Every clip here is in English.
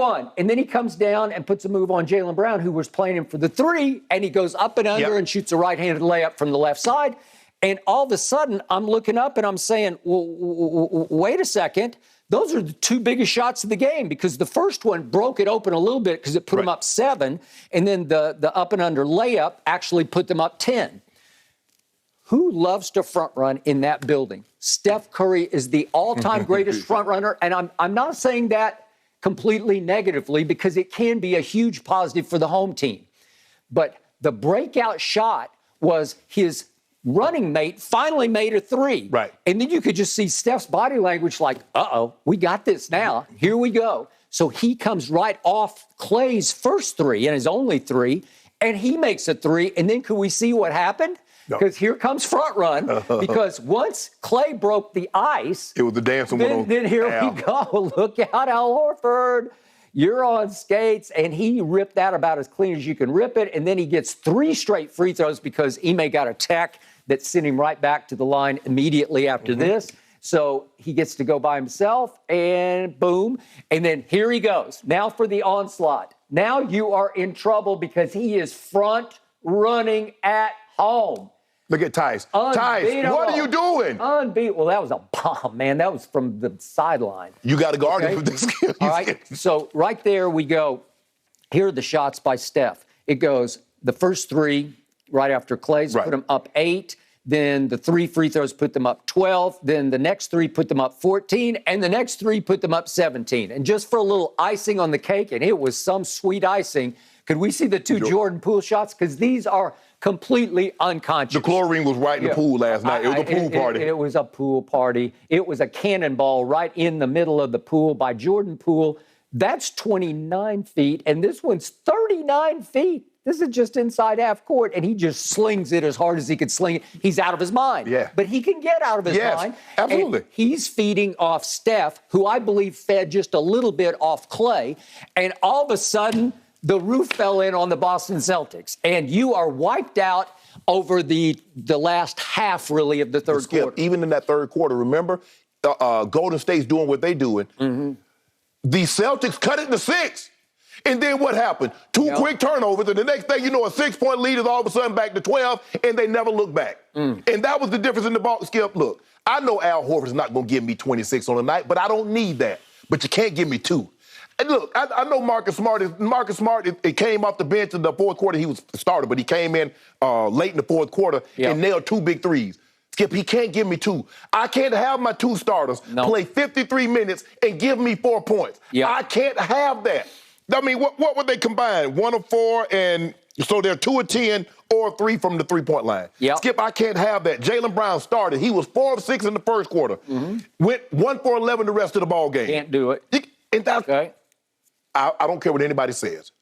1. And then he comes down and puts a move on Jaylen Brown, who was playing him for the 3, and he goes up and under and shoots a right-handed layup from the left side. And all of a sudden, I'm looking up and I'm saying, well, wait a second. Those are the 2 biggest shots of the game, because the first one broke it open a little bit because it put them up 7. And then the up and under layup actually put them up 10. Who loves to front run in that building? Steph Curry is the all-time greatest front runner. And I'm not saying that completely negatively, because it can be a huge positive for the home team. But the breakout shot was his running mate finally made a 3. Right. And then you could just see Steph's body language like, uh-oh, we got this now. Here we go. So he comes right off Klay's first 3 and his only 3, and he makes a 3. And then could we see what happened? Because here comes front run. Because once Klay broke the ice, it was the dancing one. Then here we go. Look out, Al Horford. You're on skates. And he ripped that about as clean as you can rip it. And then he gets 3 straight free throws because Ime got a tech that sent him right back to the line immediately after this. So he gets to go by himself, and boom. And then here he goes. Now for the onslaught. Now you are in trouble because he is front running at home. Look at Tice. Tice, what are you doing? Unbeatable. Well, that was a bomb, man. That was from the sideline. You got to guard him for this. All right. So right there we go. Here are the shots by Steph. It goes the first 3 right after Klay's, put them up 8. Then the 3 free throws put them up 12. Then the next 3 put them up 14. And the next 3 put them up 17. And just for a little icing on the cake, and it was some sweet icing, could we see the 2 Jordan Poole shots? Because these are completely unconscious. The chlorine was right in the pool last night. It was a pool party. It was a pool party. It was a cannonball right in the middle of the pool by Jordan Poole. That's 29 feet, and this one's 39 feet. This is just inside half court, and he just slings it as hard as he could sling it. He's out of his mind. Yeah. But he can get out of his mind. Absolutely. And he's feeding off Steph, who I believe fed just a little bit off Klay, and all of a sudden, the roof fell in on the Boston Celtics, and you are wiped out over the last half, really, of the third quarter. Even in that third quarter, remember, Golden State's doing what they're doing. The Celtics cut it to 6. And then what happened? 2 quick turnovers, and the next thing you know, a 6-point lead is all of a sudden back to 12, and they never look back. And that was the difference in the ball. Skip, look, I know Al Horford's not going to give me 26 on the night, but I don't need that. But you can't give me 2. And look, I know Marcus Smart. It came off the bench in the fourth quarter. He was starter, but he came in late in the fourth quarter and nailed 2 big threes. Skip, he can't give me 2. I can't have my 2 starters play 53 minutes and give me 4 points. I can't have that. I mean, what would they combine? 1 of 4, and so they're 2 of 10 or 3 from the 3-point line. Skip, I can't have that. Jaylen Brown started. He was 4 of 6 in the first quarter. Went 1 for 11 the rest of the ball game. Can't do it. And that's, I don't care what anybody says.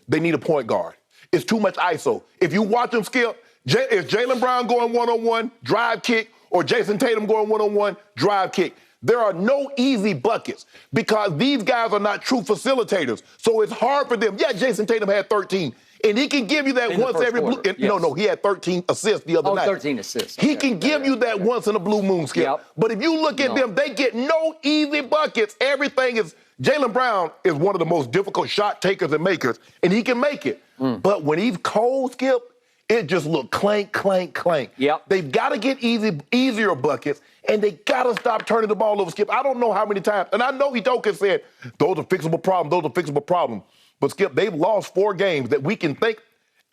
They need a point guard. It's too much ISO. If you watch them, Skip, is Jaylen Brown going one-on-one, drive kick, or Jason Tatum going one-on-one, drive kick? There are no easy buckets because these guys are not true facilitators. So it's hard for them. Yeah, Jason Tatum had 13. And he can give you that once every blue. No, he had 13 assists the other night. 13 assists. He can give you that once in a blue moon, Skip. But if you look at them, they get no easy buckets. Everything is. Jaylen Brown is one of the most difficult shot takers and makers, and he can make it. But when he's cold, Skip, it just look clank, clank, clank. They've got to get easier buckets, and they got to stop turning the ball over, Skip. I don't know how many times, and I know Udoka said, those are fixable problems. But, Skip, they've lost 4 games that we can think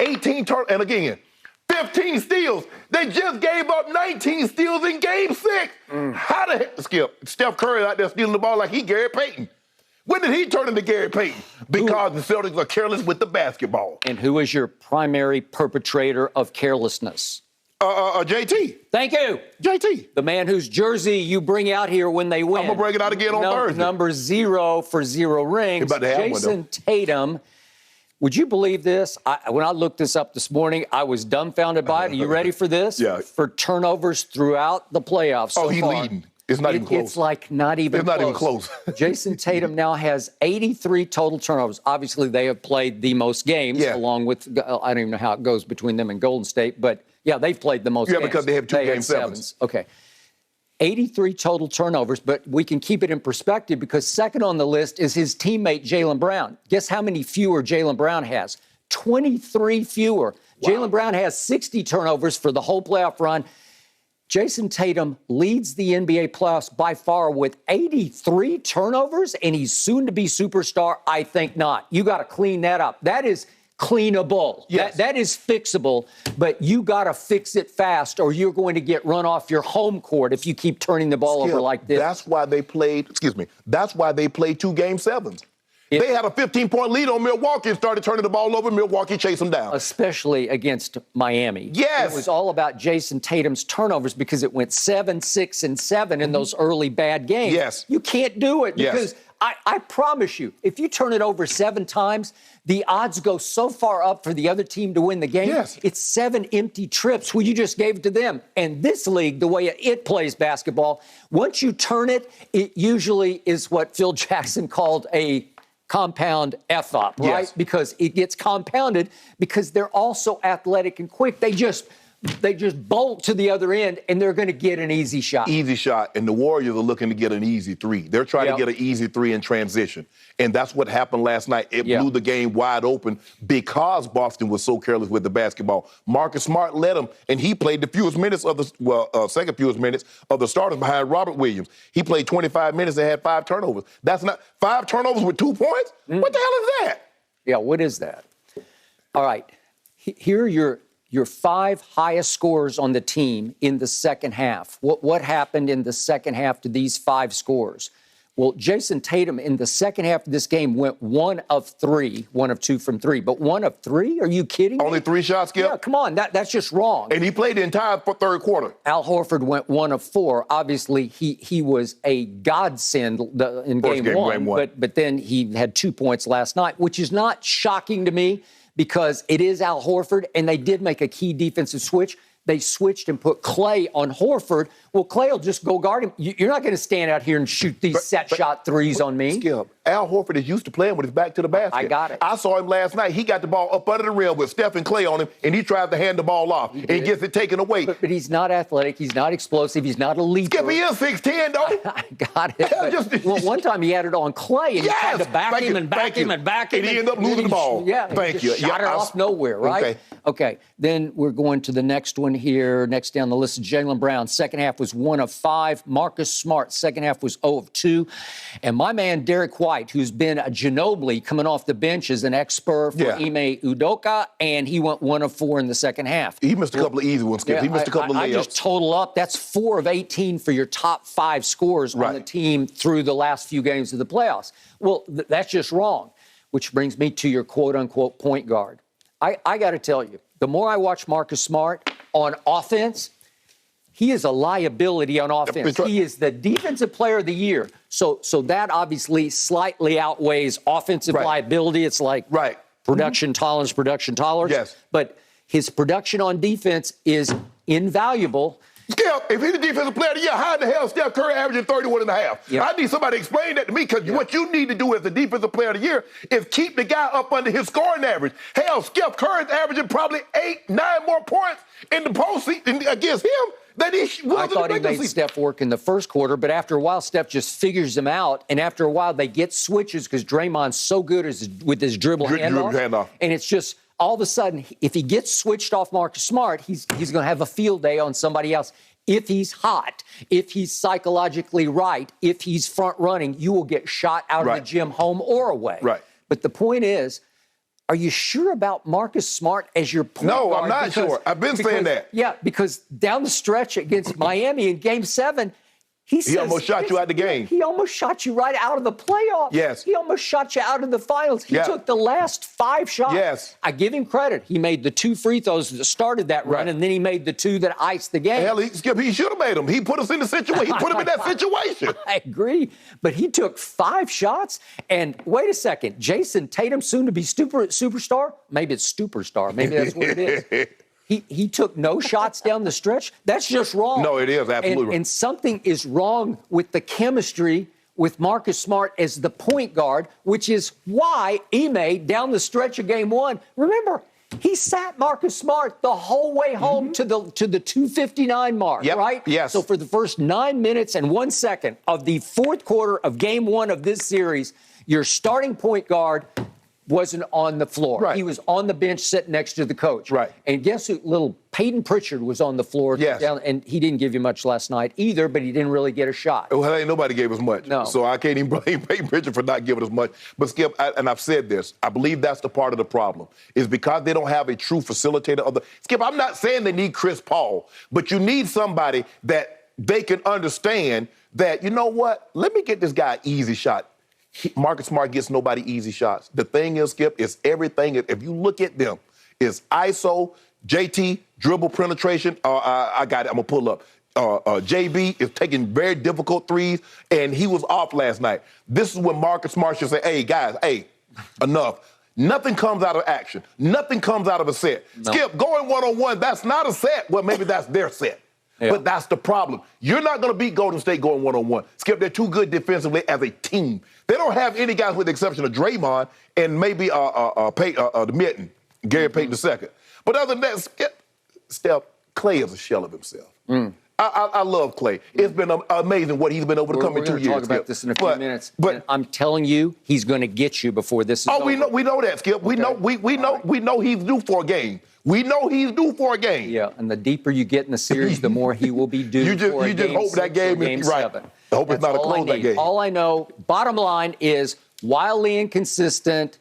18 turn, and again, 15 steals. They just gave up 19 steals in Game 6. How the heck, Skip? Steph Curry out there stealing the ball like he Gary Payton. When did he turn into Gary Payton? Because the Celtics are careless with the basketball. And who is your primary perpetrator of carelessness? JT. Thank you. JT. The man whose jersey you bring out here when they win. I'm going to bring it out again on Thursday. Number 0 for 0 rings. About to have Jason Tatum. Would you believe this? When I looked this up this morning, I was dumbfounded by it. Are you ready for this? For turnovers throughout the playoffs so he's far. Leading. It's not even close. It's like not even close. It's not even close. Jason Tatum now has 83 total turnovers. Obviously, they have played the most games, along with, I don't even know how it goes between them and Golden State, but, yeah, they've played the most games. Yeah, because they have 2 game sevens. Okay. 83 total turnovers, but we can keep it in perspective because second on the list is his teammate, Jaylen Brown. Guess how many fewer Jaylen Brown has? 23 fewer. Wow. Jaylen Brown has 60 turnovers for the whole playoff run. Jason Tatum leads the NBA playoffs by far with 83 turnovers, and he's soon to be superstar. I think not. You got to clean that up. That is cleanable. Yes. That is fixable, but you got to fix it fast or you're going to get run off your home court if you keep turning the ball over like this. That's why they played, that's why they played 2 Game 7s. They had a 15-point lead on Milwaukee and started turning the ball over. Milwaukee chased them down. Especially against Miami. Yes. It was all about Jason Tatum's turnovers because it went 7, 6, and 7 in those early bad games. Yes. You can't do it because I promise you, if you turn it over 7 times, the odds go so far up for the other team to win the game. Yes. It's 7 empty trips where you just gave it to them. And this league, the way it plays basketball, once you turn it, it usually is what Phil Jackson called a compound F-up, right? Yes. Because it gets compounded because they're also athletic and quick. They just bolt to the other end, and they're going to get an easy shot. Easy shot, and the Warriors are looking to get an easy 3. They're trying to get an easy 3 in transition, and that's what happened last night. It blew the game wide open because Boston was so careless with the basketball. Marcus Smart led them, and he played the fewest minutes of the second fewest minutes of the starters behind Robert Williams. He played 25 minutes and had 5 turnovers. That's not 5 turnovers with 2 points? What the hell is that? Yeah, what is that? All right, here are your 5 highest scores on the team in the second half. What happened in the second half to these 5 scores? Well, Jason Tatum in the second half of this game went 1 of 3, 1 of 2 from 3. But 1 of 3? Are you kidding me? Only 3 shots, Skip? Yeah, come on. That's just wrong. And he played the entire third quarter. Al Horford went 1 of 4. Obviously, he was a godsend in game one. But then he had 2 points last night, which is not shocking to me because it is Al Horford, and they did make a key defensive switch. They switched and put Clay on Horford. Well, Clay will just go guard him. You're not going to stand out here and shoot these shot threes on me. Skip, Al Horford is used to playing with his back to the basket. I got it. I saw him last night. He got the ball up under the rim with Steph and Clay on him, and he tries to hand the ball off, and he gets it taken away. But he's not athletic. He's not explosive. He's not elite. Skip, he is 6'10", though. I got it. Well, one time he had it on Clay, and he tried to back him and back him. And he ended up losing the ball. Yeah, Thank you. Shot it off nowhere, right? Okay. Then we're going to the next one here. Next down the list is Jaylen Brown. Second half was 1 of 5. Marcus Smart, second half was 0 of 2. And my man, Derek White, who's been a Ginobili coming off the bench, is an expert for Ime Udoka, and he went 1 of 4 in the second half. He missed a couple of easy ones, Skip. He missed a couple of layups. I just total up. That's 4 of 18 for your top 5 scores on the team through the last few games of the playoffs. Well, that's just wrong, which brings me to your quote-unquote point guard. I got to tell you, the more I watch Marcus Smart on offense, he is a liability on offense. He is the defensive player of the year. So that obviously slightly outweighs offensive liability. It's like production tolerance. Yes. But his production on defense is invaluable. Skip, if he's the defensive player of the year, how in the hell is Steph Curry averaging 31.5? Yep. I need somebody to explain that to me because what you need to do as the defensive player of the year is keep the guy up under his scoring average. Hell, Steph Curry's averaging probably 8, 9 more points in the postseason against him than he was in the regular season. I thought he made Steph work in the first quarter, but after a while, Steph just figures him out. And after a while, they get switches because Draymond's so good with his dribble handoff. And it's just all of a sudden, if he gets switched off Marcus Smart, he's going to have a field day on somebody else. If he's hot, if he's psychologically right, if he's front running, you will get shot out of the gym, home or away. Right. But the point is, are you sure about Marcus Smart as your point guard? No, I'm not sure. I've been saying that. Yeah, because down the stretch against Miami in Game 7, he almost shot you out of the game. He almost shot you right out of the playoffs. Yes. He almost shot you out of the finals. He took the last 5 shots. Yes. I give him credit. He made the 2 free throws that started that run, and then he made the 2 that iced the game. Hell, he should have made them. He put us in the situation. He put him in that situation. I agree. But he took 5 shots. And wait a second. Jason Tatum, soon to be superstar? Maybe it's superstar. Maybe that's what it is. He took no shots down the stretch. That's just wrong. No, it is absolutely wrong. And something is wrong with the chemistry with Marcus Smart as the point guard, which is why Ime, down the stretch of Game 1, remember, He sat Marcus Smart the whole way home to the 2:59 mark, right? Yes. So for the first 9 minutes and 1 second of the fourth quarter of game one of this series, your starting point guard wasn't on the floor. Right. He was on the bench sitting next to the coach. Right. And guess who? Little Peyton Pritchard was on the floor. Yes. And he didn't give you much last night either, but he didn't really get a shot. Well, ain't nobody gave us much. No. So I can't even blame Peyton Pritchard for not giving us much. But, Skip, and I've said this, I believe that's the part of the problem, is because they don't have a true facilitator of the... Skip, I'm not saying they need Chris Paul, but you need somebody that they can understand that, you know what, let me get this guy an easy shot. Marcus Smart gets nobody easy shots. The thing is, Skip, is everything, if you look at them, is ISO, JT, dribble penetration. I got it. I'm going to pull up. JB is taking very difficult threes, and he was off last night. This is when Marcus Smart should say, hey, guys, enough. Nothing comes out of action. Nothing comes out of a set. No. Skip, going one-on-one, that's not a set. Well, maybe that's their set. Yeah. But that's the problem. You're not going to beat Golden State going one-on-one. Skip, they're too good defensively as a team. They don't have any guys with the exception of Draymond and maybe the Mitten, Gary Payton II. But other than that, Steph, Clay is a shell of himself. I love Clay. It's been amazing what he's been able to come in 2 years. We're going to talk about this in a few minutes. But I'm telling you, he's going to get you before this is over. We know that, Skip. We know he's due for a game. We know he's due for a game. Yeah, and the deeper you get in the series, the more he will be due for a game. You just hope that game is right. I hope it's not a close that game. All I know, bottom line is wildly inconsistent,